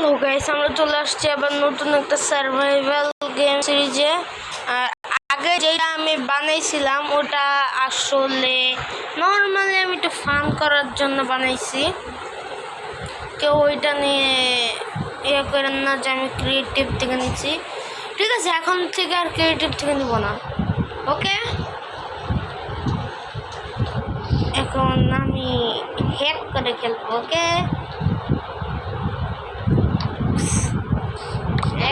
Hello guys, আমরা চলে আসছি আবার নতুন একটা সার্ভাইভাল গেম সিরিজে। আর আগে যেটা আমি বানাইছিলাম ওটা আসলে নর্মালি আমি একটু ফান করার জন্য বানাইছি। কেউ ওইটা নিয়ে ইয়ে করেন না যে আমি ক্রিয়েটিভ থেকে নিচ্ছি। ঠিক আছে, এখন থেকে আর ক্রিয়েটিভ থেকে নিব না, ওকে? এখন আমি হ্যাক করে খেলবো, ওকে?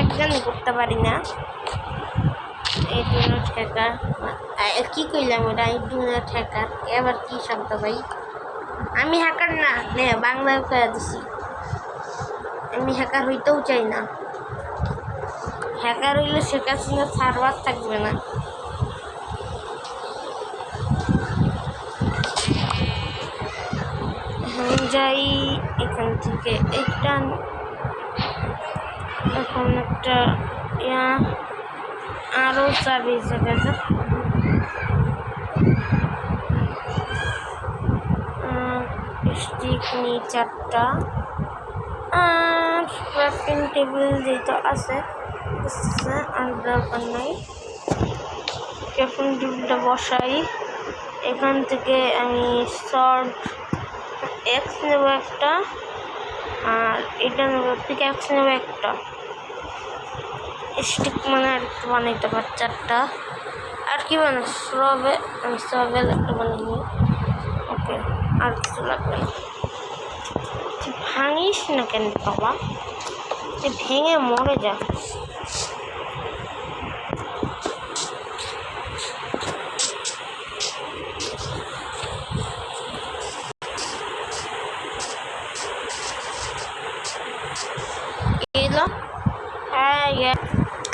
একজন করতে পারি না। এই দুটো ঠেকার কি কইলাম ওটা? এই দুটো ঠেকার এবার কি শব্দ ভাই? আমি হ্যাকার না, নে বাংলায় কয়ে দিছি। আমি হ্যাকার হইতেও চাই না। হ্যাকার হইলে শেখার সঙ্গে সার্ভার থাকবে না। যাই এখান থেকে একটা, এখন একটা আরও চাবি জায়গা স্টিক নিয়ে 4টা আর ক্রাফটিং টেবিল যেটা আছে আর দরকার নাই। ক্রাফটিং টেবিলটা বসাই। এখান থেকে আমি শর্ট এক্স নেব একটা, আর এটা নেব পিক্যাক্স নেব একটা। স্টিক মানে আর একটু বানাইতে পারি 4টা। আর কি বানাই আমি সবেল একটা বানিয়ে নিই, ওকে? আর কিছু লাগবে না। ভাঙিস না কেন বাবা, ভেঙে মরে যা।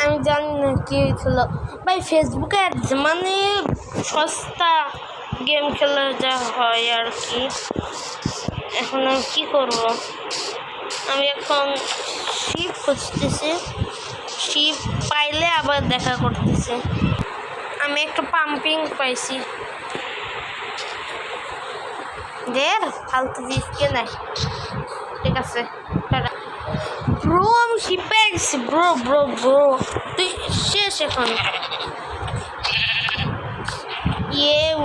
আমি জানি না কি হয়েছিল ভাই। ফেসবুকে মানে সস্তা গেম খেলা যা হয় আর কি। এখন আমি কী করবো? আমি এখন শিপ খুঁজতেছি, শিপ পাইলে আবার দেখা করতেছি। আমি একটা পাম্পিং পাইছি। ফালতু জিনিসকে নাই, ঠিক আছে ব্রো। আমি শিপ পেয়ে গেছি ব্রো ব্রো ব্রো। তুই শেষ এখন।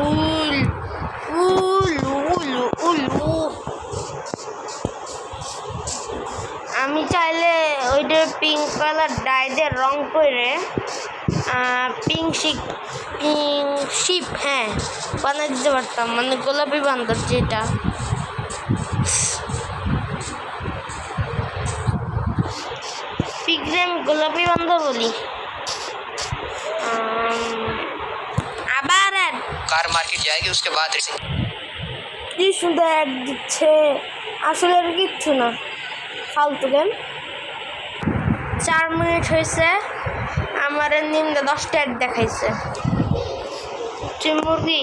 উল উল উল উলু। আমি চাইলে ওইটা পিঙ্ক কালার ডাই দিয়ে রং করে পিঙ্ক শিপ হ্যাঁ বানিয়ে দিতে পারতাম, মানে গোলাপি বান্দর যেটা। পিকরে আমি গোলাপি বান্দর বলি। আবার कार मार्केट जाएगी उसके बाद কি সুন্দর অ্যাড দিচ্ছে। আসলে আর কিচ্ছু না, ফালতু গেম। 4 মিনিট হয়েছে, আমার নিম্নে 10টা অ্যাড দেখাইছে। তুই মুরগি?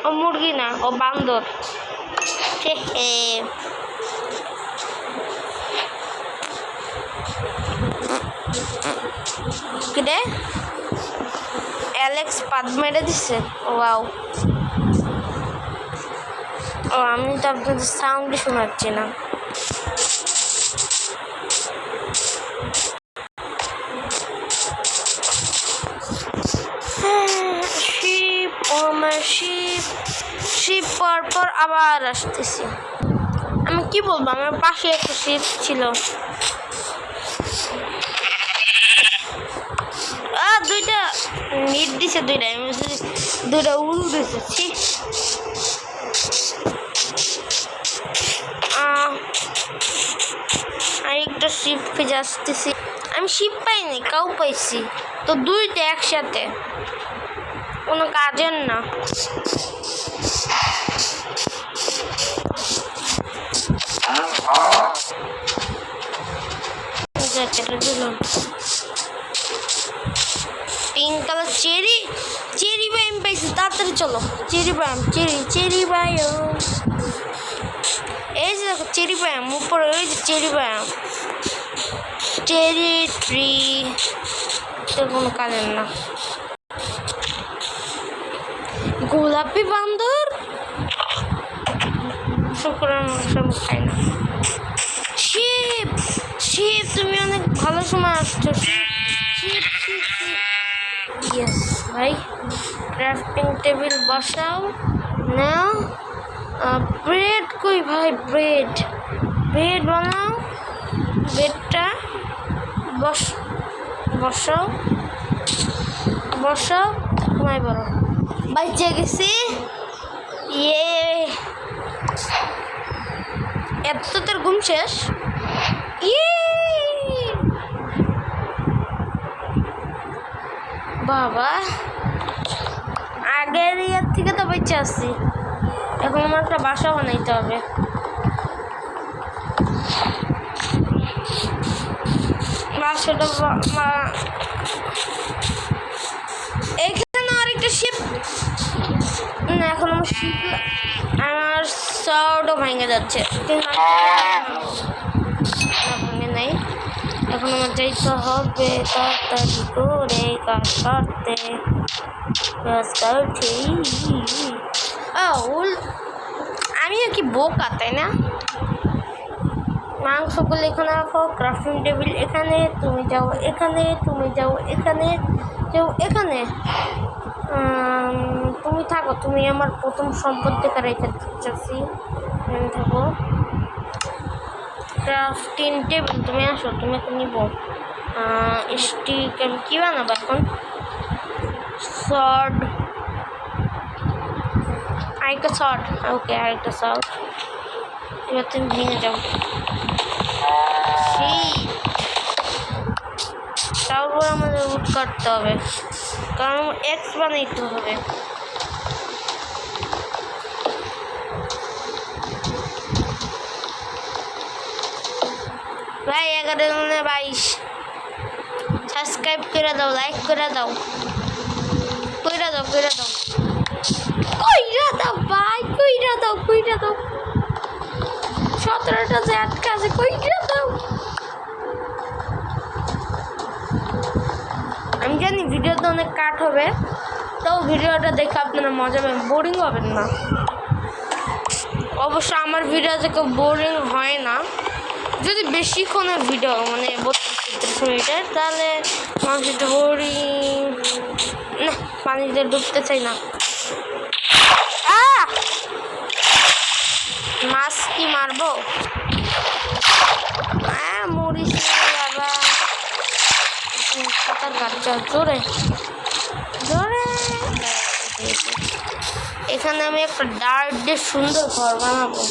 ও মুরগি না, ও বান্দর। রে অ্যালেক্স পাদ মেরে দিচ্ছে। ওয়াও। ও আমি তো আপনাদের সাউন্ডই শোনাচ্ছি না। শিপ শিপ পর আবার আসতেছি। আমি কি বলবো, আমার পাশে একটা শিপ ছিল। দুইটা নিট দিছে, দুইটা উল দিছে। আরেকটা শিপ খুঁজে আসতেছি। আমি শিপ পাইনি, কাউ পাইছি তো দুইটা একসাথে, কোনো কাজের না। পিঙ্ক কালার চেরি ব্যায়াম পাইছি, তাড়াতাড়ি চলো। চেরি ব্যায়াম এই যে দেখো, চেরি ব্যায়াম উপরে, ওই যে চেরি ব্যায়াম। চেরি ট্রি তো কোনো কাজের না। গোলাপি বান্দর শুক্রের মাংস আমি খাই না। ভালো সময় আসছো। ইয়েস ভাই, ক্রাফটিং টেবিল বসাও। নাও ব্রেড কই ভাই, ব্রেড ব্রেড বানাও। ব্রেডটা বসাও বসাও। ঘুমাই বড় বাইচে গেছি। ইয়ে এত তোর ঘুম শেষ? বাবা আগের ইয়ার থেকে তো বেঁচে আসছি। এখন আমার একটা বাসা বানাইতে হবে। বাসাটা এখানে আরেকটা শিপ না, এখন আমার শিপ আমার সবটা ভেঙে যাচ্ছে, ভেঙে নেই। এখন আমার যাইতে হবে তাড়াতাড়ি করে কাজ করতে। আমিও কি বোকা তাই না? মাংসগুলো এখানে রাখো, ক্রাফটিং টেবিল এখানে, তুমি যাও এখানে, তুমি যাও এখানে, যাও এখানে। তুমি থাকো, তুমি আমার প্রথম সম্পদ থেকে রেখে চাচ্ছি। থাকো ক্রাফটিং টেবিল, তুমি আসো, তুমি এখন নিব স্টিক। আমি কী বানাবো এখন? শর্ট, আরেকটা শর্ট। ওকে, আরেকটা শর্ট। এবার তুমি ভেঙে যাও। তারপর আমাদের উড কাটতে হবে, কারণ এক্স বানাইতে হবে। ভাই 11-22 সাবস্ক্রাইব করে দাও, লাইক করে দাও, কইরা দাও ভাই, কইরা দাও 17টা যে আটকা আছে, কইরা দাও। আমি জানি ভিডিওতে অনেক কাট হবে, তাও ভিডিওটা দেখে আপনারা মজা পাবেন, বোরিং হবেন না। অবশ্য আমার ভিডিও থেকে বোরিং হয় না, যদি বেশিক্ষণের ভিডিও মানে 32-33 মিনিটের, তাহলে মানুষ একটু বোরিং না, পানিতে ডুবতে চাই না। মাছ কি মারবো? মরিস বাবা, সাঁতার কাটছে জোরে জোরে। এখানে আমি একটা ডার্ট দিয়ে সুন্দর ঘর বানাবো।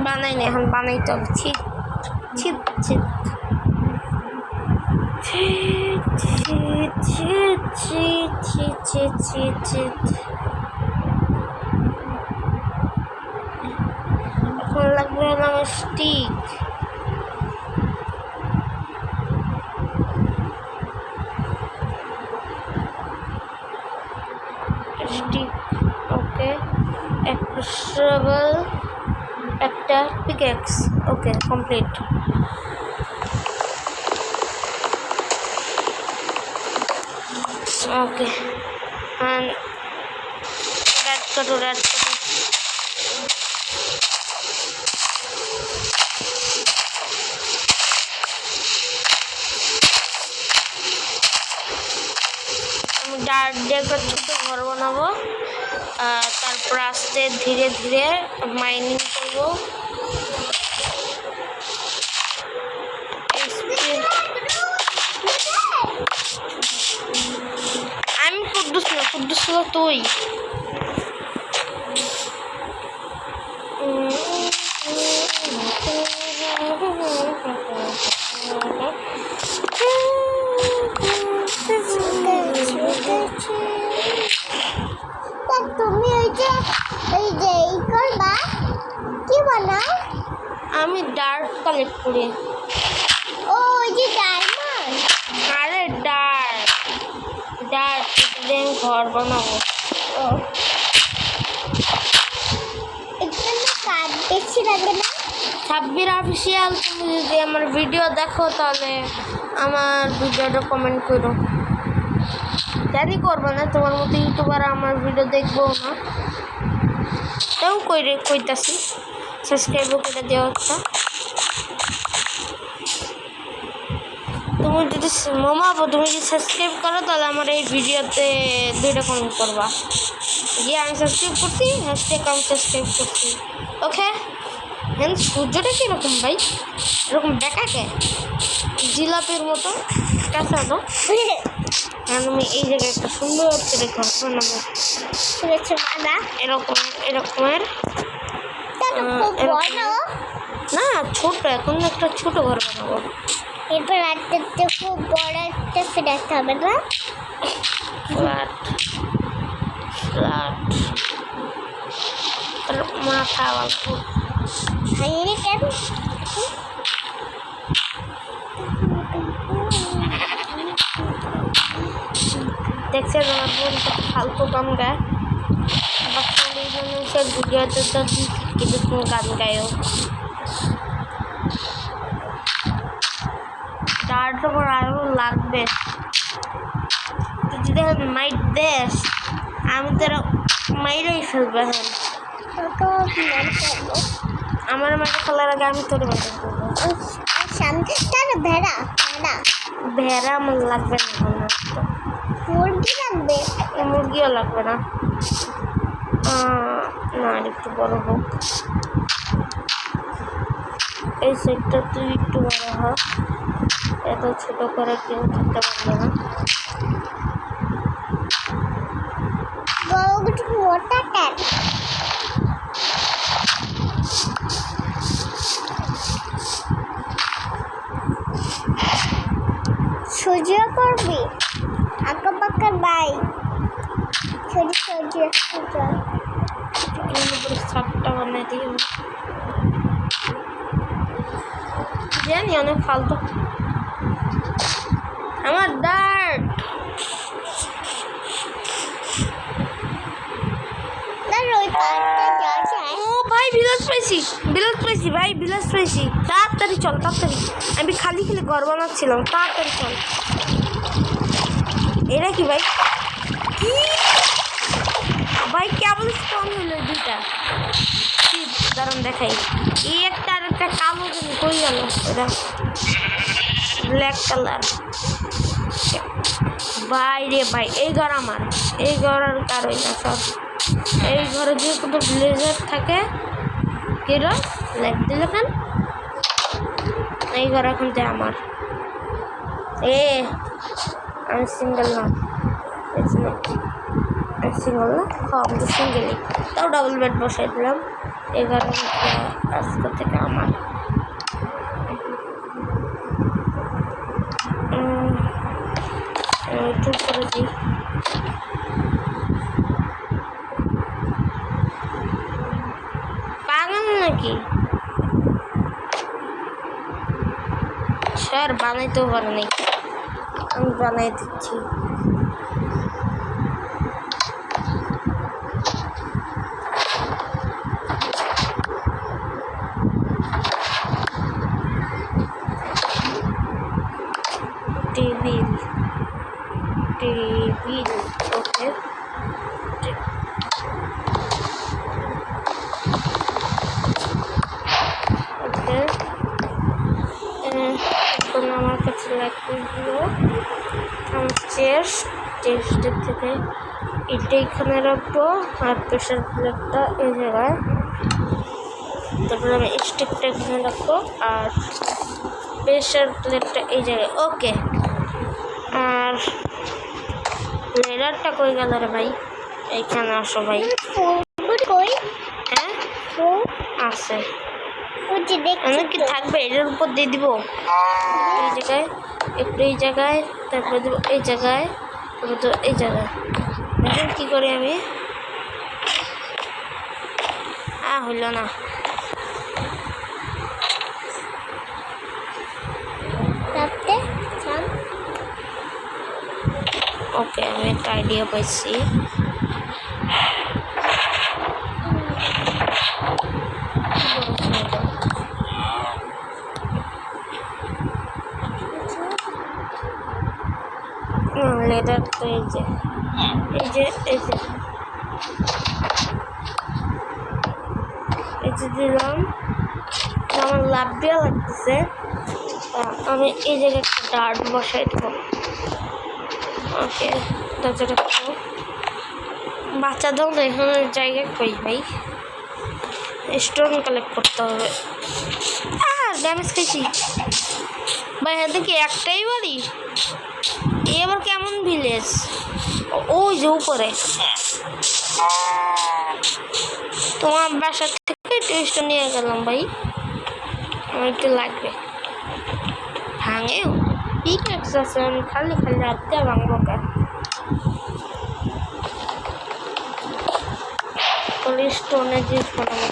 বানাইনি, এখন বানাইতে হবে। ছিট ছিট ছিট ছিট ছিট ছিট ছিট ছিট ছিট ছিট। এখন লাগবে আমার স্টিক। স্টিক ওকে, একটা শ্রাবল, একটা পিকেক্স। ওকে, কমপ্লিট। ওকে, রেড কাটো। আমি ডার্ট দিয়ে একটা ছোটো ঘর বানাবো, তারপর আস্তে ধীরে ধীরে মাইনিং করবো। আমি কুদ্দুস না, কুদ্দুস হলো তুই। তুমি এই করবা কি বানাও? আমি ডার্ট কালেক্ট করি। ও ওই যে ডায়মন্ড। আরে ডার্ট দিয়ে আমি ঘর বানাবো। ও এখানে কার্ড বেশি লাগে না? সাব্বির অফিসিয়াল, তুমি যদি আমার ভিডিও দেখো তাহলে আমার ভিডিওটা কমেন্ট করো। জানি করবো না, তোমার মতো ইউটিউবার আমার ভিডিও দেখবো না। তাও কইতাছি সাবস্ক্রাইবও করে দেওয়া একটা। তুমি যদি মামা তুমি যদি সাবস্ক্রাইব করো তাহলে আমার এই ভিডিওতে 2টা কমেন্ট করবা যে আমি সাবস্ক্রাইব করছি, হ্যাশট্যাগ আমি সাবস্ক্রাইব করছি। ওকে। হ্যাঁ সূর্যটা কীরকম ভাই, এরকম দেখাকে জিলাপির মতো কাঁচানো। হ্যাঁ আমি এই জায়গায় একটা সুন্দর করে ঘর বানাবো এরকমের না ছোট, এখন একটা ছোট ঘর বানাবো। এরপর রাতে খুব বড় একটা ফ্ল্যাট হবে না? ফ্ল্যাট মাথা ভাঙিনি কেন? দেখছেন আমার বোন কত ফালতু গান গায়, আবার সে ভিডিওতে তো কিছু গান গায়ও। তার তো আরও লাগবে, তুই যদি মাইট দেশ আমি তো মাইরেই ফেলবে। হ্যাঁ আমার মাইরে ফেলার আগে আমি তোর মাইরে ফেলবো। ভেড়া ভেড়া আমার লাগবে না, মুরগি লাগবে। মুরগিও লাগবে না, না একটু বড় হোক। এই সেটটা তুই একটু বড় হ, এত ছোট করে কেউ থাকতে পারবে না। সূর্য করবি আঁকাপাকা বাই সূর্য সাতটা বানিয়ে দিই জানি অনেক ফালতু আমার ডার্ট। ও ভাই বিলাস পাইছি ভাই, বিলাস পাইছি। তাড়াতাড়ি চল, তাড়াতাড়ি। আমি খালি ঘর বানাচ্ছিলাম, তাড়াতাড়ি চল। এটা কি ভাই, কি ভাই কেবল স্ট্রং হলো 2টা। দাঁড়ান দেখাই, এই একটা আর একটা কালো জানি কই গেল, এটা ব্ল্যাক কালার। ভাই রে ভাই এই ঘর আমার, এই ঘর আর কারোই না সব। এই ঘরে যে কত ব্লেজার থাকে কেরা লাইক দিলে কেন, এই ঘর এখন যে আমার। আমি সিঙ্গেল না, সিঙ্গেল না, আমি তো সিঙ্গেলই, তাও ডাবল বেড বসাই দিলাম। এই ঘর আজকে থেকে আমার। ঠিক করেছি। পাগল নাকি স্যার, বানাইতেও পারে নাই, আমি বানাই দিচ্ছি। টেবিল ওকে। এখন আমার কাছে লাগবে আমার চেস্টের থেকে এটা এখানে রাখবো, আর প্রেশার প্লেটটা এই জায়গায়, তারপরে আমি স্টিকটা এখানে রাখবো, আর প্রেশার প্লেটটা এই জায়গায়। ওকে। আর লেডারটা কই গেল রে ভাই, এইখানে আসো ভাই। হ্যাঁ আছে, কি থাকবে এটার উপর দিয়ে দিব, এই জায়গায় একটু, এই জায়গায়, তারপরে দেবো এই জায়গায়, তারপর তো এই জায়গায়। দেখুন কী করি আমি, হইল না। ওকে আমি একটা আইডিয়া পাইছি। লেটার তো এই যে দিলাম, আমার লাভ দেওয়া লাগতেছে। আমি এই জায়গায় একটা ডার্ট বসাই দেবো। ওকে, দরজাটা করবো। বাচ্চা দাও না, এখানে জায়গা কই ভাই? স্টোন কালেক্ট করতে হবে। ড্যামেজ খাইছি ভাই। এতে কি একটাই বাড়ি? এ আবার কেমন ভিলেজ? ওই যে উপরে। তোমার বাসা থেকে টেস্ট নিয়ে গেলাম ভাই, আমার একটু লাগবে। ভাঙেও ঠিক আছে, আমি খালি খালি হাত দিয়ে ভাঙবো কেন? স্টোনের জিনিস বানাবো,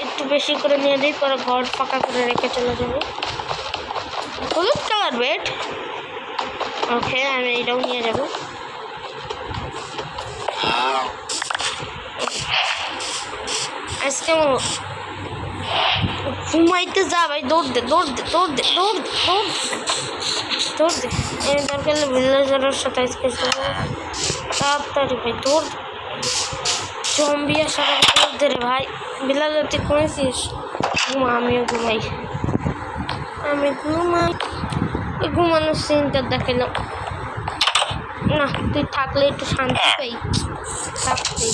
একটু বেশি করে নিয়ে দিই, পরে ঘর ফাঁকা করে রেখে চলে যাবো। হলুদ কালার বেড, ওকে, আমি এটাও নিয়ে যাবো। আজকে ঘুমাইতে যা ভাই, দৌড় দে দৌড় দে দৌড় দে দৌড় দে দৌড় দৌড় দে। এই দরকার ভিলেজারের সাথে আজকে তাড়াতাড়ি ভাই দৌড়। জম্বিয়ার সাথে দৌড় দে রে ভাই। বিলাল তুই করেছিস? ঘুমা, আমিও ঘুমাই, আমি ঘুমাই। ওই ঘুমানোর সিনটা দেখালাম না, তুই থাকলে একটু শান্তি পাই। থাকতে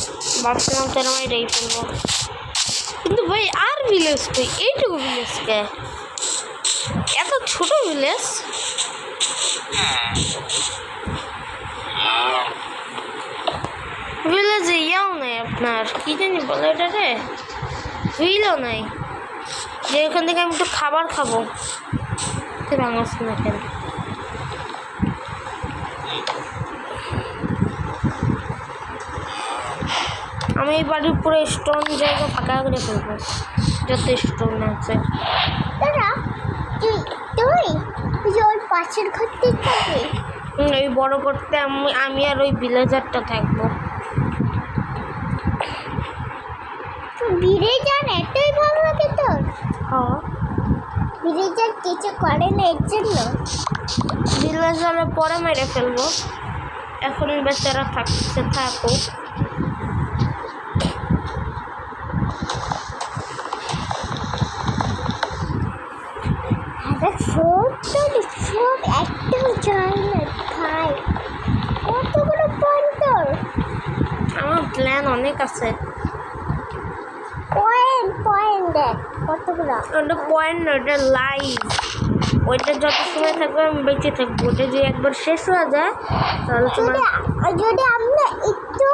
ভাবছিলাম তোর আমি এটাই ফেলবো, কিন্তু ভাই আর ভিলেজ তুই এইটুকু ভিলেজকে, এত ছোট ভিলেজ। ভিলেজে ইয়াও নাই আপনার, কি জানি বলে এটা রে, হুইলও নাই যে এখান থেকে আমি একটু খাবার খাবো। তুই ভাঙাস না কেন? আমি এই বাড়ির পুরো স্টোন জায়গা ফাঁকা করে ফেলবো, যত স্টোন আছে। দাদা তুই তুই যে ওই পাশের ঘরটি থাকবি? ওই বড় করতে আমি আর ওই ভিলেজারটা থাকবো। ভিলেজার এতই ভালো লাগে তোর? হ্যাঁ, ভিলেজার কিছু করে না এর জন্য? ভিলেজারে পরে মেরে ফেলবো, এখন বেচারা থাকছে থাকুক। সব একটাও যায় না ভাই, কতগুলো পয়েন্ট তোর? আমার প্ল্যান অনেক আছে। পয়েন্ট দেখ কতগুলো। ওটা পয়েন্ট না, ওটা লাইভ। ওইটা যত সময় থাকবে আমি বেঁচে থাকবো। ওটা যদি একবার শেষ হয়ে যায় তাহলে তোমার যদি আমরা একটু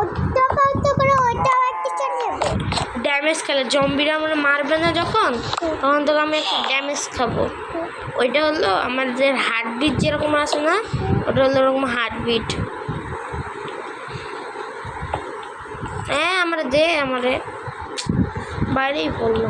অত্যকান্ত করে ওইটা একটা চলে যাবে। ড্যামেজ খেলে জম্বিরা আমার মারবে না যখন, তখন তোকে আমি একটা ড্যামেজ খাবো। ওইটা হলো আমার যে হার্টবিট যেরকম আছে না, ওটা হলো ওরকম হার্টবিট। হ্যাঁ, আমরা দে, আমারে বাইরেই পড়লো।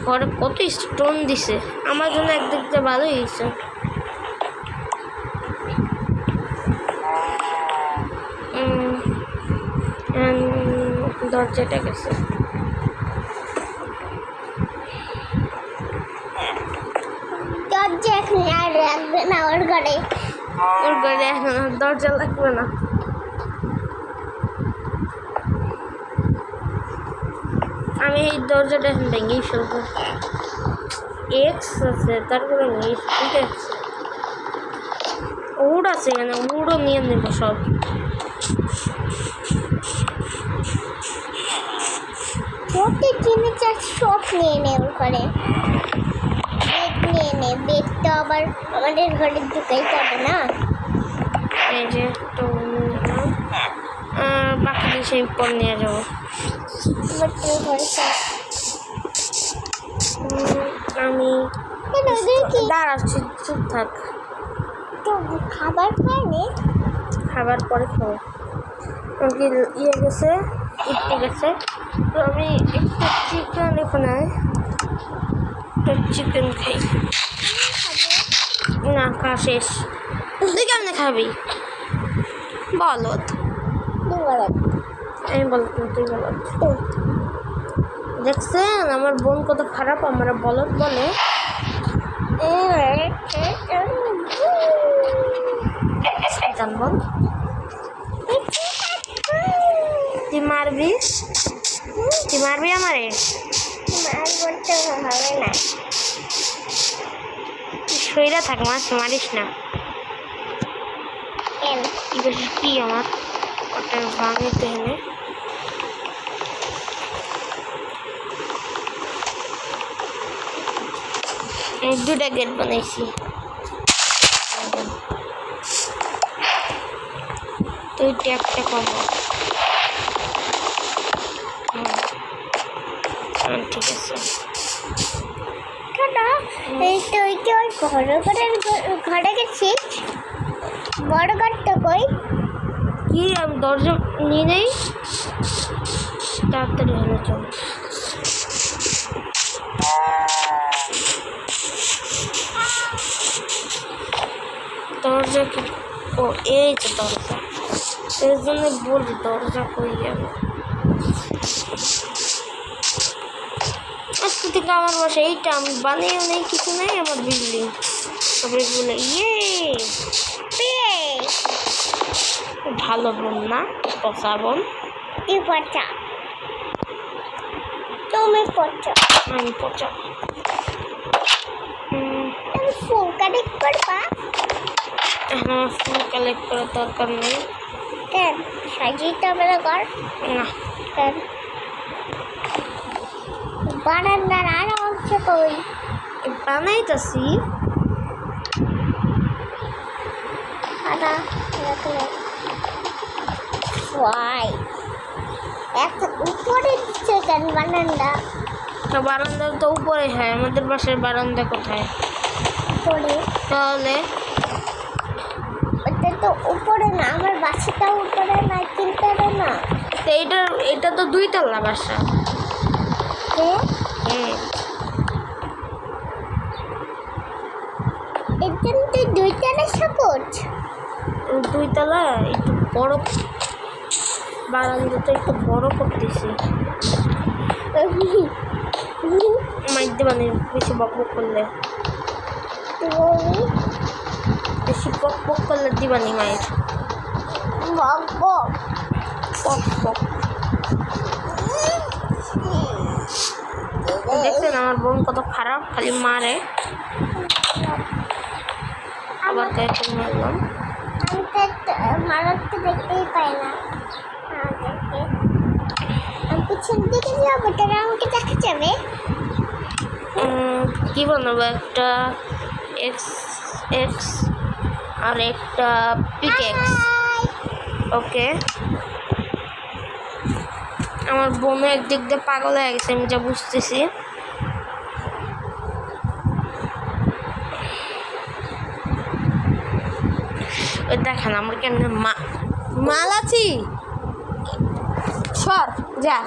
ঘরে কত স্টোন দিছে, আমার জন্য একদিক দিয়ে ভালোই হয়েছে। দরজাটা গেছে, দরজা এখন আর লাগবে না ওর ঘরে। ওর ঘরে এখন আর দরজা লাগবে না। আমি এই দরজাটা এখন ভেঙেই ফেলবো। এক্স আছে, তারপরে ঠিক আছে, উড আছে এখানে, উডও নিয়ে নেব সব। প্রত্যেক জিনিস সব নিয়ে নেব করে। বেড নিয়ে নে, বেড তো আবার আমাদের ঘরে ঢুকাইতে হবে না। এই যে তো বাকি জিনিস আমি পর নিয়ে যাবো। এবার তুই ঘরে চল। আমি কেন ওদের কি দাঁড়াচ্ছি, চুপ থাক। তো খাবার খায়নি? খাবার পরে খাবো। কি ইয়ে গেছে, একটু গেছে, তো আমি একটু চিকেন এখানে একটু চিকেন খাই। না, খা শেষ। তুই কেমনে খাবি বলত? আমি বলত না, তুই বলত। দেখছেন আমার বোন কত খারাপ, আমরা বলত বলে। শয়তান বল, তুই মারবি, তুই মারবি আমারে? করতে হবে না। তুই সইরা থাক, মারিস না। কেন? কি আমার ওটা ভাঙিতে হলে দুটা গেট বানাইছি। তুই ট্যাপটা কমো। ঠিক আছে। এই তুই কি ওই ঘরে গেছিস? বড় ঘরটা কই? কি আমি দরজা নিয়ে নেই, তাড়াতাড়ি হলো চল। দরজা কি? ও এই তো দরজা, এই জন্য বলি দরজা কই যাবে। আজকে থেকে আমার বাসা এইটা, আমি বানিয়েও নেই, কিছু নেই আমার বিল্ডিং। সবাই বলে ইয়ে ভালো বোন না, পচা বোন। তুই পচা, তুমি পচা। আমি পচা। তুমি ফুল কালেক্ট করবা? আমার ফুল কালেক্ট করার দরকার নেই। কেন? সাজিয়ে হবে না ঘর? না। কেন? বারান্দার আর অংশ কই? বানাইতেছি। আদা ওয়াই এত উপরে দিচ্ছে কেন বারান্দা? বারান্দা তো উপরে হয়, আমাদের বাসার বারান্দা কোথায়? উপরে। তাহলে ওটা তো উপরে না, আমার বাসাটা উপরে না, তিনতলা না। তো এটা তো 2 তলা বাসা। এর জন্য তুই 2 তলা সাপোর্ট? 2 তলা একটু বড়, বারান্দাটা একটু বড় করতেছি। মাইক দেবানি বেশি বক বক করলে, বেশি বক বক করলে দিবানি মায়ের। বক বক বক বক। দেখছেন আমার বোন কত খারাপ, খালি মারে, আবার কয়েকটা মারলাম। আমি তো মারার তো দেখতেই পাই না। আমি পিছন দিকে যাবো, তারা আমাকে দেখা যাবে। কি বানাবো? একটা এক্স এক্স আর একটা পিকেক্স। ওকে, আমার বোনও একদিক দিয়ে পাগল হয়ে গেছে, আমি যা বুঝতেছি। ওই দেখেন আমরা কেমন মাল আছি। সর যা।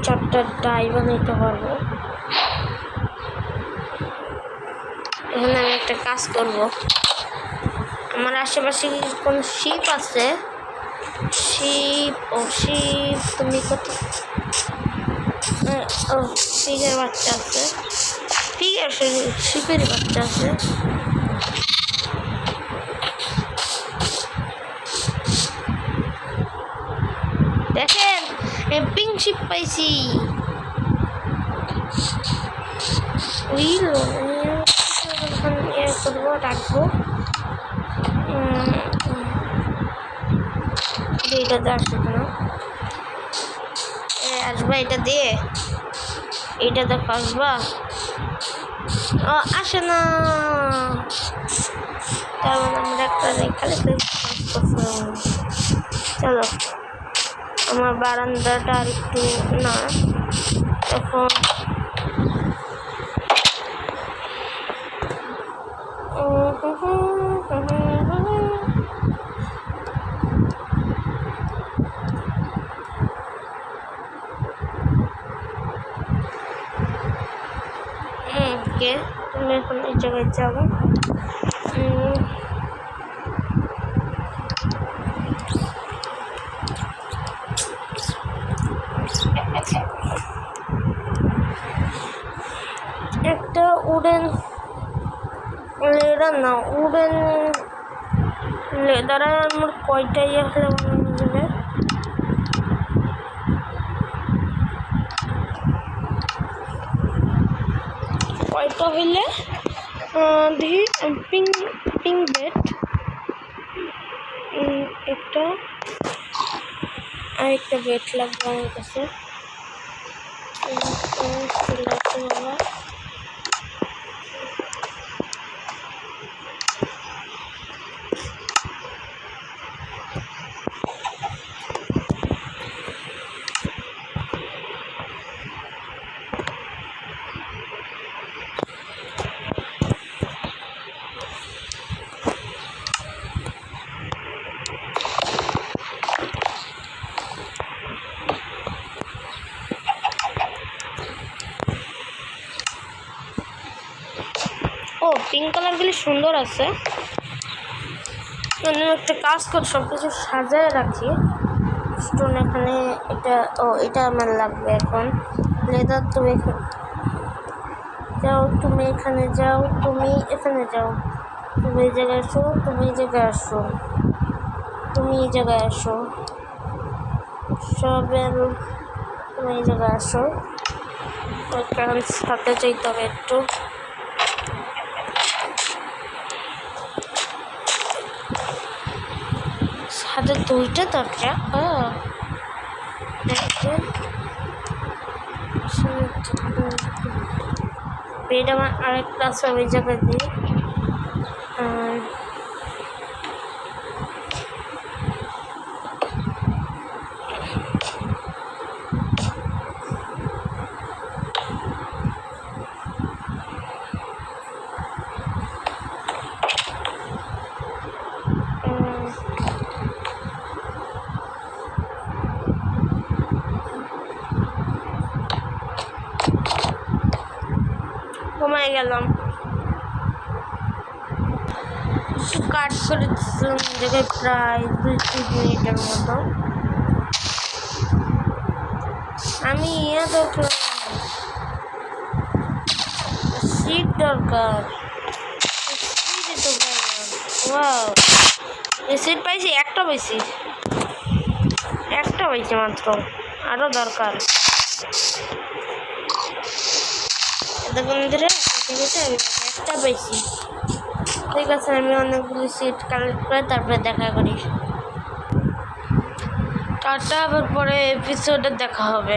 চটটা ডাই বানাইতে পারবো। এখানে আমি একটা কাজ করব, আমার আশেপাশে কি কোনো শিপ আছে? শিপ, ও শিপ, তুমি কত? ও পিগের বাচ্চা আছে, পিগের শিপেরই বাচ্চা আছে। দেখেন পিঙ্ক শিপ পাইছি। করবো, রাখবো। এইটাতে আসবে না, আসবা এটা দিয়ে, এইটা দেখো আসবা। আসে না, তার মানে আমরা একটা খালি চলো। আমার বারান্দাটা আর একটু না, তখন কে তুমি এখন এই জায়গায় যাবো। উডেন লেদার না, উডেন লেদার আমার কয়টা ইয়ে হলে মনে যাবে? কয়টা হইলে দেখি পিং বেড একটা আর একটা বেড লাগবে আমার কাছে। বাবা ও পিঙ্ক কালারগুলি সুন্দর আছে। আমি একটা কাজ করি, সব কিছু সাজায় রাখি। স্টোন এখানে এটা, ও এটা আমার লাগবে এখন। লেদার তুমি যাও, তুমি এখানে যাও, তুমি এখানে যাও, তুমি এই জায়গায় আসো, তুমি এই জায়গায় আসো, তুমি এই জায়গায় আসো, সবের তুমি এই জায়গায় আসো। কারণ সাথে চাইতে হবে একটু। সাথে দুইটা দরজা, বেড আমার আরেকটা আছে ওই জায়গায় দিয়ে। ঘুমায় গেলাম, একটু কাট করে দিচ্ছিলাম জায়গায় প্রায় 2-3 মিনিটের মতো। আমি ইয়ে দেখলাম সিট দরকার, সিট পাইছি, একটা পাইছি মাত্র, আরো দরকার। এতক্ষণ ধরে একটা পাইছি। ঠিক আছে, আমি অনেকগুলি সিট কালেক্ট করে তারপরে দেখা করি। টাটা, আবার পরে এপিসোডে দেখা হবে।